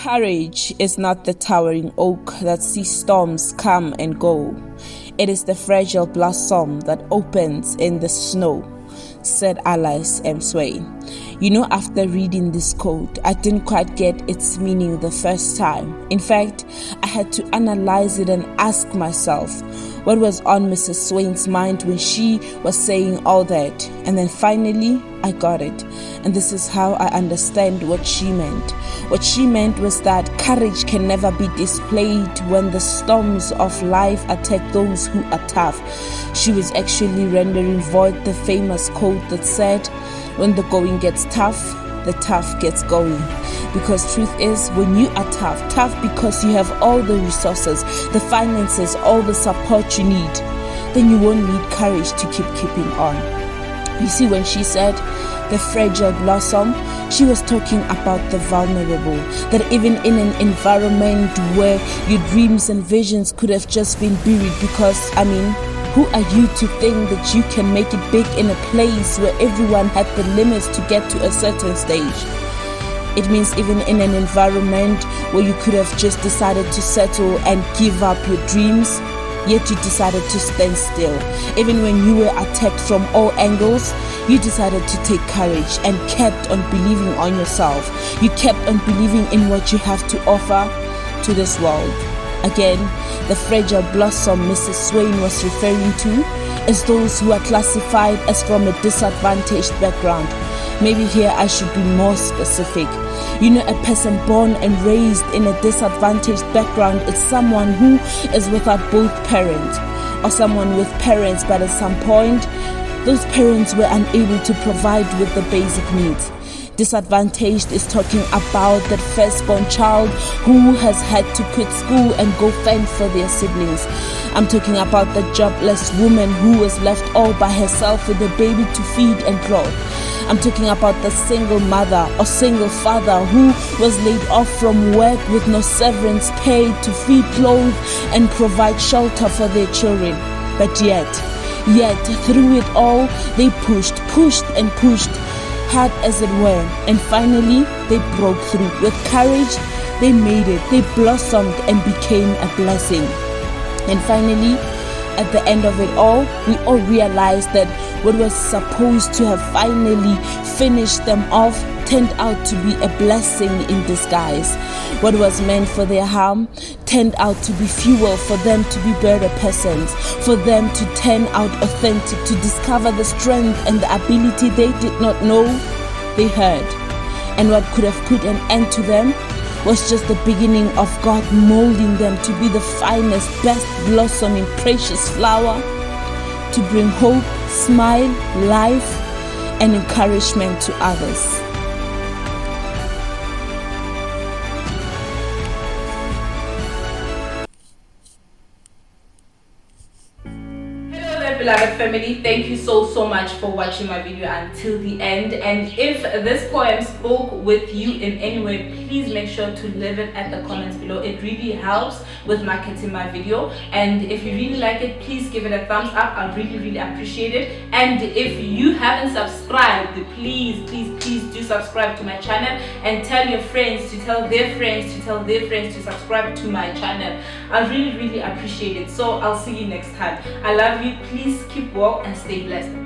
Courage is not the towering oak that sees storms come and go. It is the fragile blossom that opens in the snow, said Alice M Swaim. After reading this quote, I didn't quite get its meaning the first time. In fact, I had to analyze it and ask myself what was on Mrs. Swaim's mind when she was saying all that. And then finally, I got it. And this is how I understand what she meant. What she meant was that courage can never be displayed when the storms of life attack those who are tough. She was actually rendering void the famous quote that said, when the going gets tough, the tough gets going. Because truth is, when you are tough because you have all the resources, the finances, all the support you need, then you won't need courage to keeping on. You see, when she said the fragile blossom, she was talking about the vulnerable, that even in an environment where your dreams and visions could have just been buried because, who are you to think that you can make it big in a place where everyone had the limits to get to a certain stage? It means even in an environment where you could have just decided to settle and give up your dreams, yet you decided to stand still. Even when you were attacked from all angles, you decided to take courage and kept on believing on yourself. You kept on believing in what you have to offer to this world. Again, the fragile blossom Mrs. Swaim was referring to is those who are classified as from a disadvantaged background. Maybe here I should be more specific. A person born and raised in a disadvantaged background is someone who is without both parents, or someone with parents but at some point those parents were unable to provide with the basic needs. Disadvantaged is talking about that firstborn child who has had to quit school and go fend for their siblings. I'm talking about the jobless woman who was left all by herself with a baby to feed and clothe. I'm talking about the single mother or single father who was laid off from work with no severance pay to feed, clothe and provide shelter for their children. But yet through it all, they pushed and pushed, hard as it were, and finally they broke through. With courage, they made it, they blossomed and became a blessing. And finally, at the end of it all, we all realized that what was supposed to have finally finished them off turned out to be a blessing in disguise. What was meant for their harm turned out to be fuel for them to be better persons, for them to turn out authentic, to discover the strength and the ability they did not know they had. And what could have put an end to them was just the beginning of God molding them to be the finest, best blossoming, precious flower, to bring hope, smile, life, and encouragement to others. Beloved family, thank you so much for watching my video until the end. And if this poem spoke with you in any way, please make sure to leave it at the comments below. It really helps with marketing my video. And if you really like it, please give it a thumbs up. I really appreciate it. And if you haven't subscribed, please do subscribe to my channel and tell your friends to tell their friends to tell their friends to subscribe to my channel. I really appreciate it. So I'll see you next time. I love you. Please keep well and stay blessed.